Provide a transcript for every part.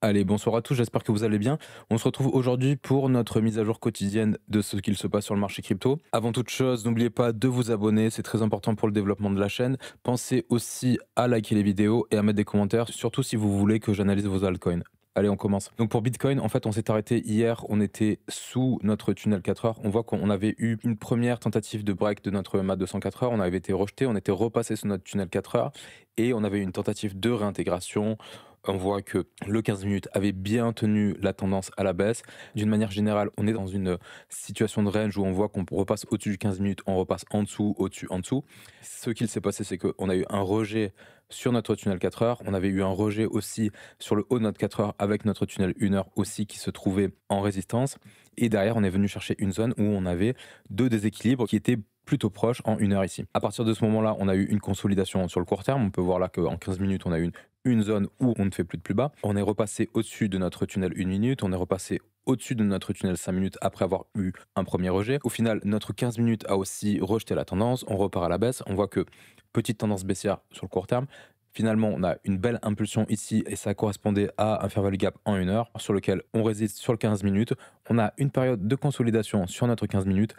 Allez, bonsoir à tous, j'espère que vous allez bien. On se retrouve aujourd'hui pour notre mise à jour quotidienne de ce qu'il se passe sur le marché crypto. Avant toute chose, n'oubliez pas de vous abonner, c'est très important pour le développement de la chaîne. Pensez aussi à liker les vidéos et à mettre des commentaires, surtout si vous voulez que j'analyse vos altcoins. Allez, on commence. Donc pour Bitcoin, en fait, on s'est arrêté hier, on était sous notre tunnel 4 heures. On voit qu'on avait eu une première tentative de break de notre MA 204 heures, on avait été rejeté, on était repassé sous notre tunnel 4 heures et on avait eu une tentative de réintégration. On voit que le 15 minutes avait bien tenu la tendance à la baisse. D'une manière générale, on est dans une situation de range où on voit qu'on repasse au-dessus du 15 minutes, on repasse en dessous, au-dessus, en dessous. Ce qu'il s'est passé, c'est qu'on a eu un rejet sur notre tunnel 4 heures. On avait eu un rejet aussi sur le haut de notre 4 heures avec notre tunnel 1 heure aussi qui se trouvait en résistance. Et derrière, on est venu chercher une zone où on avait deux déséquilibres qui étaient plutôt proches en 1 heure ici. À partir de ce moment-là, on a eu une consolidation sur le court terme. On peut voir là qu'en 15 minutes, on a eu une zone où on ne fait plus de plus bas. On est repassé au-dessus de notre tunnel 1 minute, on est repassé au-dessus de notre tunnel 5 minutes après avoir eu un premier rejet. Au final, notre 15 minutes a aussi rejeté la tendance, on repart à la baisse, on voit que petite tendance baissière sur le court terme. Finalement, on a une belle impulsion ici et ça correspondait à un fair value gap en 1 heure sur lequel on résiste sur le 15 minutes. On a une période de consolidation sur notre 15 minutes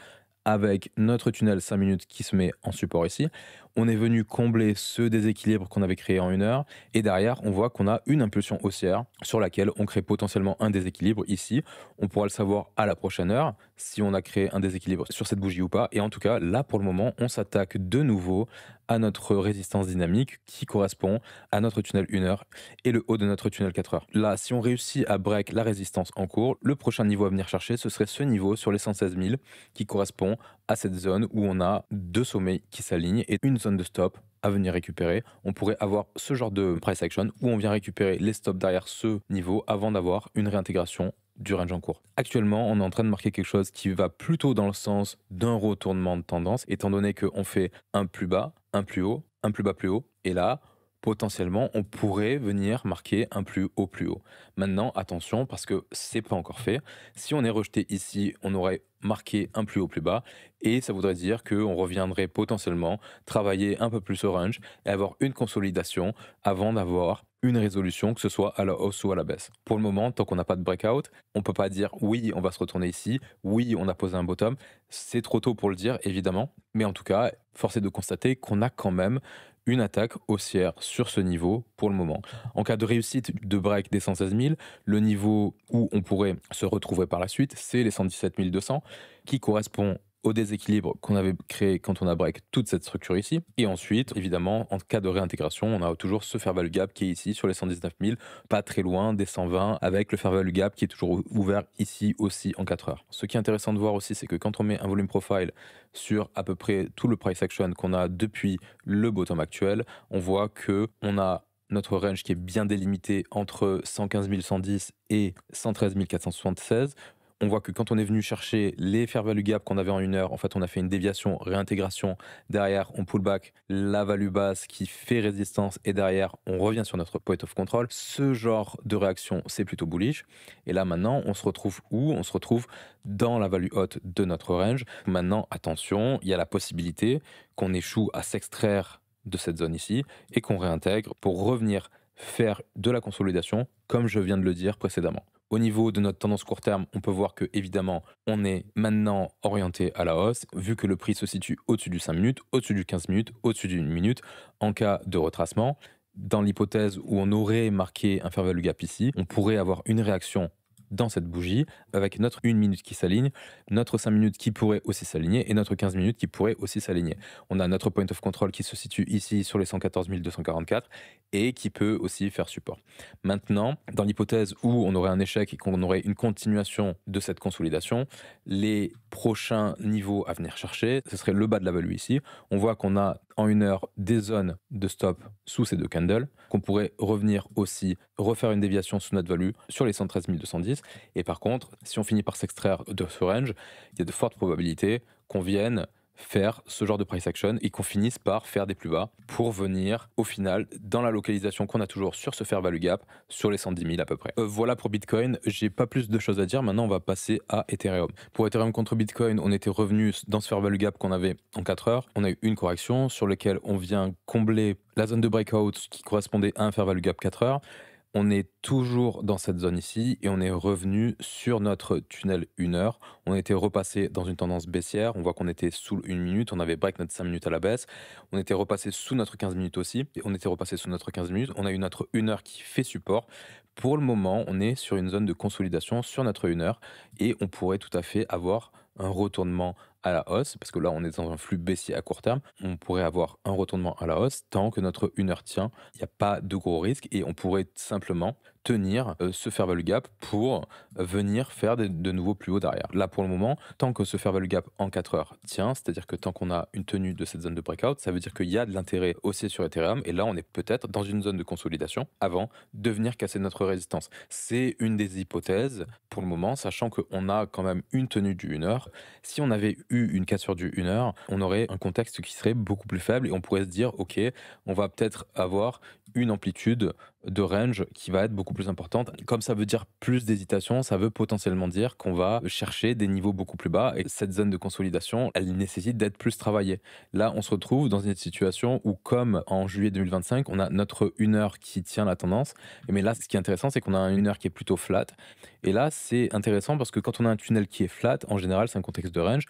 avec notre tunnel 5 minutes qui se met en support ici. On est venu combler ce déséquilibre qu'on avait créé en 1 heure et derrière on voit qu'on a une impulsion haussière sur laquelle on crée potentiellement un déséquilibre ici. On pourra le savoir à la prochaine heure si on a créé un déséquilibre sur cette bougie ou pas, et en tout cas là pour le moment on s'attaque de nouveau à notre résistance dynamique qui correspond à notre tunnel 1 heure et le haut de notre tunnel 4 heures. Là, si on réussit à break la résistance en cours, le prochain niveau à venir chercher, ce serait ce niveau sur les 116 000 qui correspond à cette zone où on a deux sommets qui s'alignent et une zone de stop à venir récupérer. On pourrait avoir ce genre de price action où on vient récupérer les stops derrière ce niveau avant d'avoir une réintégration du range en cours. Actuellement, on est en train de marquer quelque chose qui va plutôt dans le sens d'un retournement de tendance, étant donné qu'on fait un plus bas, un plus haut, un plus bas plus haut, et là, potentiellement, on pourrait venir marquer un plus haut plus haut. Maintenant, attention, parce que c'est pas encore fait. Si on est rejeté ici, on aurait marqué un plus haut plus bas, et ça voudrait dire qu'on reviendrait potentiellement travailler un peu plus au range et avoir une consolidation avant d'avoir une résolution, que ce soit à la hausse ou à la baisse. Pour le moment, tant qu'on n'a pas de breakout, on peut pas dire oui, on va se retourner ici, oui, on a posé un bottom. C'est trop tôt pour le dire, évidemment, mais en tout cas, force est de constater qu'on a quand même une attaque haussière sur ce niveau pour le moment. En cas de réussite de break des 116 000, le niveau où on pourrait se retrouver par la suite, c'est les 117 200, qui correspond au déséquilibre qu'on avait créé quand on a break toute cette structure ici. Et ensuite, évidemment, en cas de réintégration, on a toujours ce fair value gap qui est ici sur les 119 000, pas très loin des 120, avec le fair value gap qui est toujours ouvert ici aussi en 4 heures. Ce qui est intéressant de voir aussi, c'est que quand on met un volume profile sur à peu près tout le price action qu'on a depuis le bottom actuel, on voit que on a notre range qui est bien délimité entre 115 110 et 113 476. On voit que quand on est venu chercher les fair value gap qu'on avait en 1 heure, en fait, on a fait une déviation, réintégration. Derrière, on pull back la value basse qui fait résistance et derrière, on revient sur notre point of control. Ce genre de réaction, c'est plutôt bullish. Et là, maintenant, on se retrouve où? On se retrouve dans la value haute de notre range. Maintenant, attention, il y a la possibilité qu'on échoue à s'extraire de cette zone ici et qu'on réintègre pour revenir faire de la consolidation, comme je viens de le dire précédemment. Au niveau de notre tendance court terme, on peut voir que évidemment, on est maintenant orienté à la hausse, vu que le prix se situe au-dessus du 5 minutes, au-dessus du 15 minutes, au-dessus d'une minute, en cas de retracement. Dans l'hypothèse où on aurait marqué un fair value gap ici, on pourrait avoir une réaction dans cette bougie, avec notre 1 minute qui s'aligne, notre 5 minutes qui pourrait aussi s'aligner, et notre 15 minutes qui pourrait aussi s'aligner. On a notre point of control qui se situe ici sur les 114 244 et qui peut aussi faire support. Maintenant, dans l'hypothèse où on aurait un échec et qu'on aurait une continuation de cette consolidation, les prochains niveaux à venir chercher, ce serait le bas de la value ici. On voit qu'on a en 1 heure des zones de stop sous ces deux candles, qu'on pourrait revenir aussi, refaire une déviation sous notre value sur les 113 210. Et par contre, si on finit par s'extraire de ce range, il y a de fortes probabilités qu'on vienne faire ce genre de price action et qu'on finisse par faire des plus bas pour venir au final dans la localisation qu'on a toujours sur ce fair value gap sur les 110 000 à peu près. Voilà pour Bitcoin, j'ai pas plus de choses à dire. Maintenant on va passer à Ethereum. Pour Ethereum contre Bitcoin, on était revenu dans ce fair value gap qu'on avait en 4 heures. On a eu une correction sur laquelle on vient combler la zone de breakout qui correspondait à un fair value gap 4 heures. On est toujours dans cette zone ici et on est revenu sur notre tunnel 1 heure. On était repassé dans une tendance baissière. On voit qu'on était sous une minute. On avait break notre 5 minutes à la baisse. On était repassé sous notre 15 minutes aussi. Et on était repassé sous notre 15 minutes. On a eu notre 1 heure qui fait support. Pour le moment, on est sur une zone de consolidation sur notre 1 heure et on pourrait tout à fait avoir un retournement à la hausse, parce que là on est dans un flux baissier à court terme, on pourrait avoir un retournement à la hausse tant que notre 1 heure tient, il n'y a pas de gros risques et on pourrait simplement tenir ce fair value gap pour venir faire de nouveaux plus hauts derrière. Là pour le moment, tant que ce fair value gap en 4 heures tient, c'est-à-dire que tant qu'on a une tenue de cette zone de breakout, ça veut dire qu'il y a de l'intérêt haussier sur Ethereum et là on est peut-être dans une zone de consolidation avant de venir casser notre résistance. C'est une des hypothèses pour le moment, sachant qu'on a quand même une tenue du 1 heure. Si on avait eu une cassure du 1 heure, on aurait un contexte qui serait beaucoup plus faible et on pourrait se dire, ok, on va peut-être avoir une amplitude de range qui va être beaucoup plus importante. Comme ça veut dire plus d'hésitation, ça veut potentiellement dire qu'on va chercher des niveaux beaucoup plus bas et cette zone de consolidation, elle nécessite d'être plus travaillée. Là, on se retrouve dans une situation où, comme en juillet 2025, on a notre 1 heure qui tient la tendance. Mais là, ce qui est intéressant, c'est qu'on a une heure qui est plutôt flat. Et là, c'est intéressant parce que quand on a un tunnel qui est flat, en général, c'est un contexte de range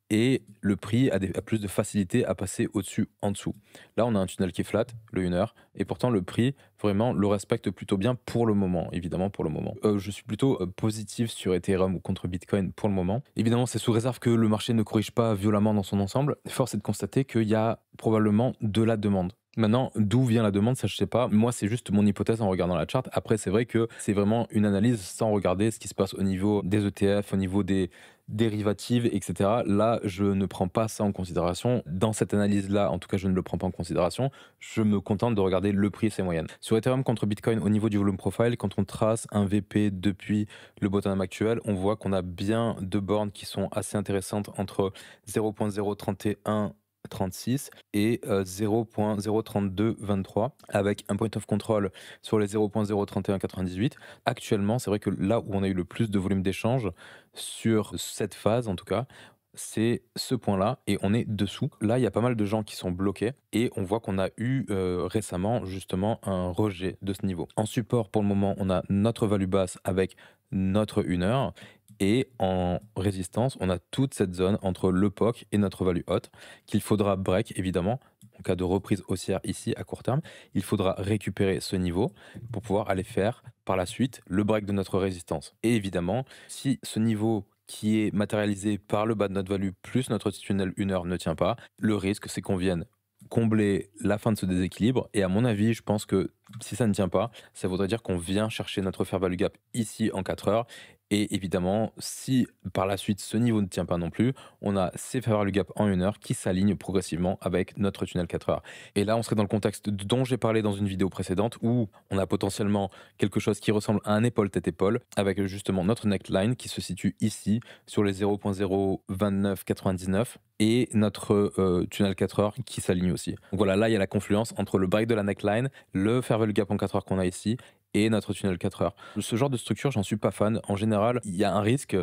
et le prix a plus de facilité à passer au-dessus, en dessous. Là, on a un tunnel qui est flat, le 1 heure, et pourtant le prix, vraiment, le respecte plutôt bien pour le moment, évidemment, pour le moment. Je suis plutôt positif sur Ethereum ou contre Bitcoin pour le moment. Évidemment, c'est sous réserve que le marché ne corrige pas violemment dans son ensemble. Force est de constater qu'il y a probablement de la demande. Maintenant, d'où vient la demande, ça je sais pas. Moi, c'est juste mon hypothèse en regardant la charte. Après, c'est vrai que c'est vraiment une analyse sans regarder ce qui se passe au niveau des ETF, au niveau des dérivatives, etc. Là, je ne prends pas ça en considération. Dans cette analyse-là, en tout cas, je ne le prends pas en considération. Je me contente de regarder le prix et ses moyennes. Sur Ethereum contre Bitcoin, au niveau du volume profile, quand on trace un VP depuis le bottom actuel, on voit qu'on a bien deux bornes qui sont assez intéressantes entre 0.031 36 et 0.03223 avec un point of control sur les 0.03198. Actuellement, c'est vrai que là où on a eu le plus de volume d'échange sur cette phase en tout cas, c'est ce point-là et on est dessous. Là, il y a pas mal de gens qui sont bloqués et on voit qu'on a eu récemment justement un rejet de ce niveau. En support, pour le moment, on a notre value basse avec notre 1 heure et en résistance, on a toute cette zone entre le POC et notre value haute qu'il faudra break évidemment. En cas de reprise haussière ici à court terme, il faudra récupérer ce niveau pour pouvoir aller faire par la suite le break de notre résistance. Et évidemment, si ce niveau qui est matérialisé par le bas de notre value plus notre tunnel 1 heure ne tient pas, le risque c'est qu'on vienne combler la fin de ce déséquilibre et à mon avis je pense que si ça ne tient pas, ça voudrait dire qu'on vient chercher notre fair value gap ici en 4 heures et évidemment si par la suite ce niveau ne tient pas non plus, on a ces fair value gap en 1 heure qui s'alignent progressivement avec notre tunnel 4 heures. Et là on serait dans le contexte dont j'ai parlé dans une vidéo précédente où on a potentiellement quelque chose qui ressemble à un épaule tête épaule avec justement notre neckline qui se situe ici sur les 0.02999 et notre tunnel 4 heures qui s'aligne aussi. Donc voilà, là il y a la confluence entre le break de la neckline, le fair value gap en 4 heures qu'on a ici et notre tunnel 4 heures. Ce genre de structure, j'en suis pas fan. En général, il y a un risque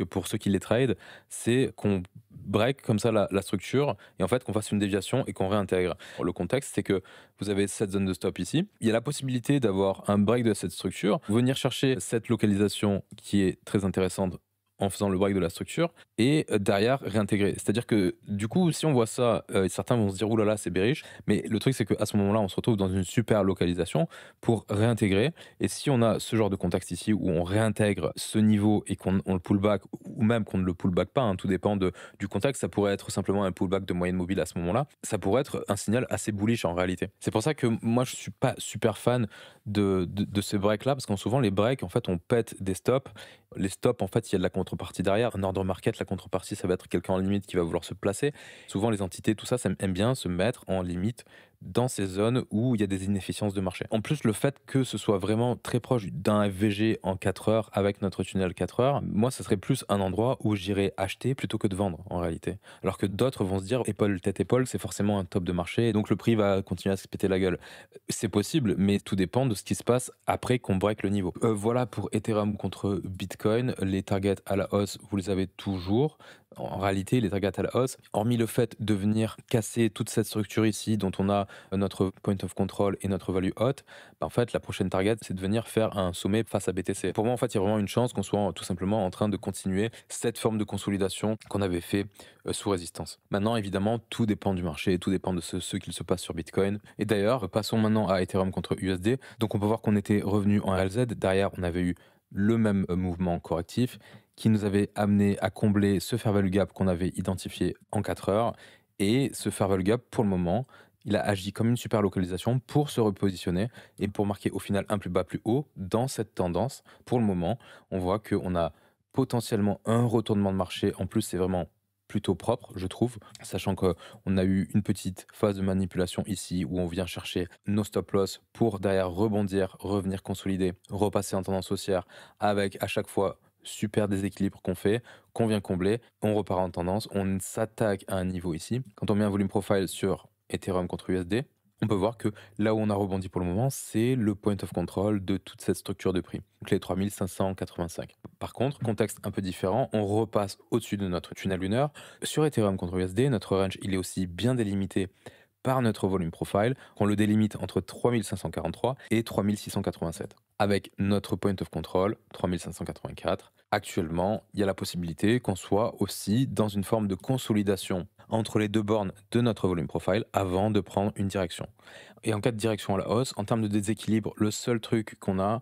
pour ceux qui les trade, c'est qu'on break comme ça la structure et en fait qu'on fasse une déviation et qu'on réintègre. Le contexte, c'est que vous avez cette zone de stop ici. Il y a la possibilité d'avoir un break de cette structure, venir chercher cette localisation qui est très intéressante en faisant le break de la structure et derrière réintégrer. C'est-à-dire que du coup, si on voit ça, certains vont se dire oulala, c'est bearish, mais le truc c'est qu'à ce moment-là, on se retrouve dans une super localisation pour réintégrer. Et si on a ce genre de contexte ici où on réintègre ce niveau et qu'on le pull back ou même qu'on ne le pull back pas, hein, tout dépend du contexte, ça pourrait être simplement un pullback de moyenne mobile à ce moment-là, ça pourrait être un signal assez bullish en réalité. C'est pour ça que moi je suis pas super fan de ces breaks-là, parce qu'en souvent les breaks, en fait, on pète des stops. Les stops, en fait, il y a de la contrepartie derrière. Un order market, la contrepartie, ça va être quelqu'un en limite qui va vouloir se placer. Souvent, les entités, tout ça, ça aime bien se mettre en limite dans ces zones où il y a des inefficiences de marché. En plus, le fait que ce soit vraiment très proche d'un FVG en 4 heures avec notre tunnel 4 heures, moi, ça serait plus un endroit où j'irais acheter plutôt que de vendre en réalité. Alors que d'autres vont se dire épaule, tête, épaule, c'est forcément un top de marché et donc le prix va continuer à se péter la gueule. C'est possible, mais tout dépend de ce qui se passe après qu'on break le niveau. Voilà pour Ethereum contre Bitcoin. Les targets à la hausse, vous les avez toujours. En réalité, les targets à la hausse, hormis le fait de venir casser toute cette structure ici, dont on a notre point of control et notre value hot, bah, en fait, la prochaine target, c'est de venir faire un sommet face à BTC. Pour moi, en fait, il y a vraiment une chance qu'on soit tout simplement en train de continuer cette forme de consolidation qu'on avait fait sous résistance. Maintenant, évidemment, tout dépend du marché, tout dépend de ce qu'il se passe sur Bitcoin. Et d'ailleurs, passons maintenant à Ethereum contre USD. Donc, on peut voir qu'on était revenu en LZ. Derrière, on avait eu le même mouvement correctif qui nous avait amené à combler ce fair value gap qu'on avait identifié en 4 heures. Et ce fair value gap, pour le moment, il a agi comme une super localisation pour se repositionner et pour marquer au final un plus bas plus haut dans cette tendance. Pour le moment, on voit qu'on a potentiellement un retournement de marché. En plus, c'est vraiment plutôt propre, je trouve, sachant qu'on a eu une petite phase de manipulation ici où on vient chercher nos stop loss pour derrière rebondir, revenir consolider, repasser en tendance haussière avec à chaque fois super déséquilibre qu'on fait, qu'on vient combler, on repart en tendance, on s'attaque à un niveau ici. Quand on met un volume profile sur Ethereum contre USD, on peut voir que là où on a rebondi pour le moment, c'est le point of control de toute cette structure de prix, donc les 3585. Par contre, contexte un peu différent, on repasse au-dessus de notre tunnel lunaire. Sur Ethereum contre USD, notre range, il est aussi bien délimité par notre volume profile. On le délimite entre 3543 et 3687. Avec notre point of control, 3584. Actuellement, il y a la possibilité qu'on soit aussi dans une forme de consolidation entre les deux bornes de notre volume profile avant de prendre une direction. Et en cas de direction à la hausse, en termes de déséquilibre, le seul truc qu'on a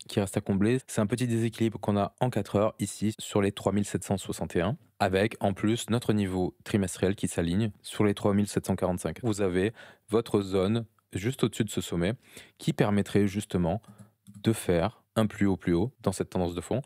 qui reste à combler, c'est un petit déséquilibre qu'on a en 4 heures ici sur les 3761, avec en plus notre niveau trimestriel qui s'aligne sur les 3745. Vous avez votre zone juste au-dessus de ce sommet qui permettrait justement de faire un plus haut dans cette tendance de fond,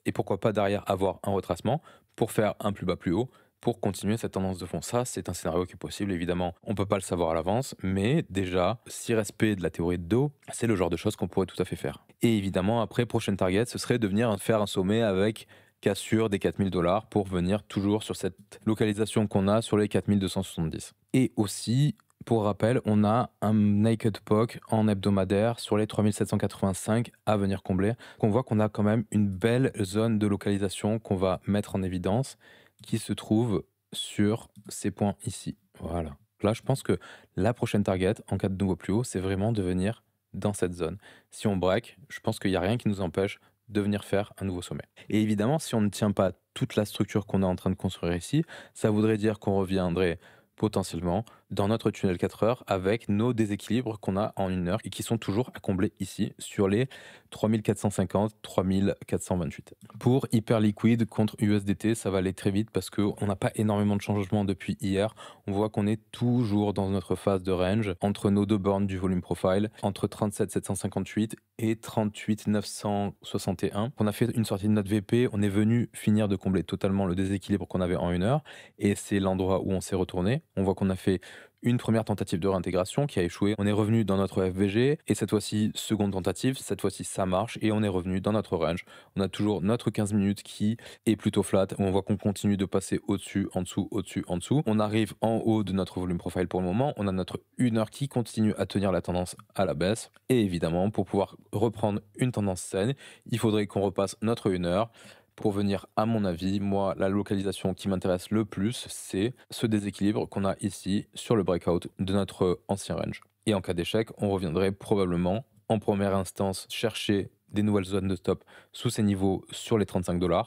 et pourquoi pas derrière avoir un retracement pour faire un plus bas plus haut pour continuer cette tendance de fond. Ça, c'est un scénario qui est possible, évidemment. On ne peut pas le savoir à l'avance, mais déjà, si respect de la théorie de dos, c'est le genre de choses qu'on pourrait tout à fait faire. Et évidemment, après, prochaine target, ce serait de venir faire un sommet avec cassure des 4000 $ pour venir toujours sur cette localisation qu'on a sur les 4270. Et aussi, pour rappel, on a un naked POC en hebdomadaire sur les 3785 à venir combler. On voit qu'on a quand même une belle zone de localisation qu'on va mettre en évidence qui se trouve sur ces points ici. Voilà. Là, je pense que la prochaine target, en cas de nouveau plus haut, c'est vraiment de venir dans cette zone. Si on break, je pense qu'il n'y a rien qui nous empêche de venir faire un nouveau sommet. Et évidemment, si on ne tient pas toute la structure qu'on est en train de construire ici, ça voudrait dire qu'on reviendrait potentiellement dans notre tunnel 4 heures avec nos déséquilibres qu'on a en 1 heure et qui sont toujours à combler ici sur les 3450, 3428. Pour hyper liquide contre USDT, ça va aller très vite parce qu'on n'a pas énormément de changements depuis hier. On voit qu'on est toujours dans notre phase de range entre nos deux bornes du volume profile, entre 37 758 et 38 961. On a fait une sortie de notre VP, on est venu finir de combler totalement le déséquilibre qu'on avait en 1 heure et c'est l'endroit où on s'est retourné. On voit qu'on a fait une première tentative de réintégration qui a échoué. On est revenu dans notre FVG et cette fois-ci, seconde tentative, cette fois-ci ça marche et on est revenu dans notre range. On a toujours notre 15 minutes qui est plutôt flat où on voit qu'on continue de passer au-dessus, en dessous, au-dessus, en dessous. On arrive en haut de notre volume profile pour le moment. On a notre 1 heure qui continue à tenir la tendance à la baisse et évidemment pour pouvoir reprendre une tendance saine, il faudrait qu'on repasse notre 1 heure. Pour venir, à mon avis, moi, la localisation qui m'intéresse le plus, c'est ce déséquilibre qu'on a ici sur le breakout de notre ancien range. Et en cas d'échec, on reviendrait probablement en première instance chercher des nouvelles zones de stop sous ces niveaux sur les 35 $.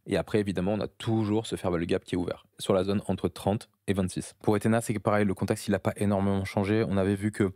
Et après, évidemment, on a toujours ce fair value gap qui est ouvert sur la zone entre 30 et 26. Pour Ethena, c'est pareil, le contexte, il n'a pas énormément changé. On avait vu que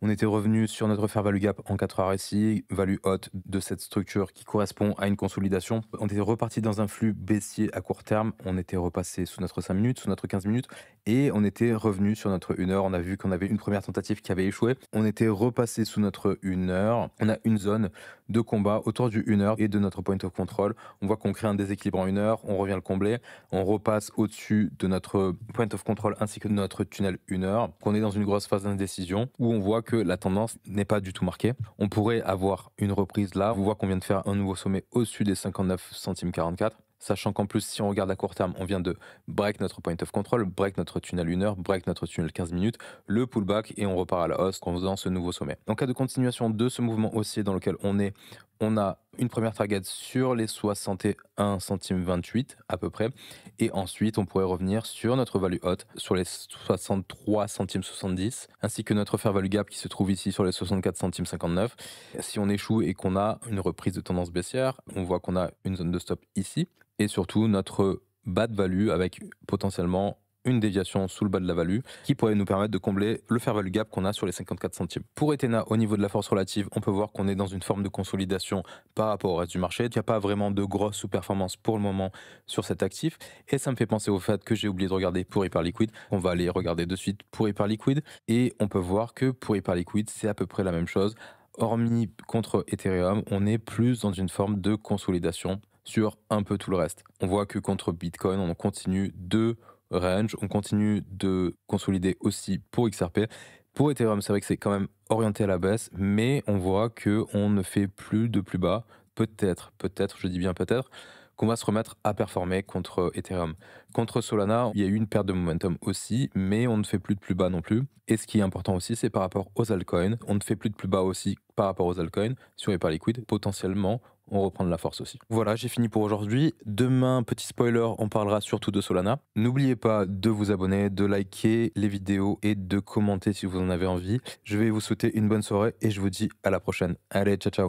on était revenu sur notre fair value gap en 4 heures ici, value haute de cette structure qui correspond à une consolidation. On était reparti dans un flux baissier à court terme. On était repassé sous notre 5 minutes, sous notre 15 minutes et on était revenu sur notre 1 heure. On a vu qu'on avait une première tentative qui avait échoué. On était repassé sous notre 1 heure. On a une zone de combat autour du 1 heure et de notre point of control. On voit qu'on crée un déséquilibre en 1 heure. On revient le combler. On repasse au-dessus de notre point of control ainsi que de notre tunnel 1 heure. Qu'on est dans une grosse phase d'indécision où on voit que la tendance n'est pas du tout marquée. On pourrait avoir une reprise là. On voit qu'on vient de faire un nouveau sommet au-dessus des 59 centimes 44. Sachant qu'en plus, si on regarde à court terme, on vient de break notre point of control, break notre tunnel 1 heure, break notre tunnel 15 minutes, le pullback et on repart à la hausse en faisant ce nouveau sommet. En cas de continuation de ce mouvement haussier dans lequel on est On a une première target sur les 61 centimes 28 à peu près. Et ensuite, on pourrait revenir sur notre value haute sur les 63 centimes 70, ainsi que notre fair value gap qui se trouve ici sur les 64 centimes 59. Si on échoue et qu'on a une reprise de tendance baissière, on voit qu'on a une zone de stop ici. Et surtout, notre bas de value avec potentiellement une déviation sous le bas de la value qui pourrait nous permettre de combler le fair value gap qu'on a sur les 54 centimes. Pour Ethena, au niveau de la force relative, on peut voir qu'on est dans une forme de consolidation par rapport au reste du marché. Il n'y a pas vraiment de grosse sous-performance pour le moment sur cet actif. Et ça me fait penser au fait que j'ai oublié de regarder pour Hyperliquid. On va aller regarder de suite pour Hyperliquid. Et on peut voir que pour Hyperliquid, c'est à peu près la même chose. Hormis contre Ethereum, on est plus dans une forme de consolidation sur un peu tout le reste. On voit que contre Bitcoin, on continue de range, on continue de consolider aussi pour XRP. Pour Ethereum, c'est vrai que c'est quand même orienté à la baisse, mais on voit que on ne fait plus de plus bas. Peut-être, je dis bien peut-être, qu'on va se remettre à performer contre Ethereum. Contre Solana, il y a eu une perte de momentum aussi, mais on ne fait plus de plus bas non plus. Et ce qui est important aussi, c'est par rapport aux altcoins. On ne fait plus de plus bas aussi par rapport aux altcoins sur Hyperliquid. Potentiellement, on reprend de la force aussi. Voilà, j'ai fini pour aujourd'hui. Demain, petit spoiler, on parlera surtout de Solana. N'oubliez pas de vous abonner, de liker les vidéos et de commenter si vous en avez envie. Je vais vous souhaiter une bonne soirée et je vous dis à la prochaine. Allez, ciao ciao.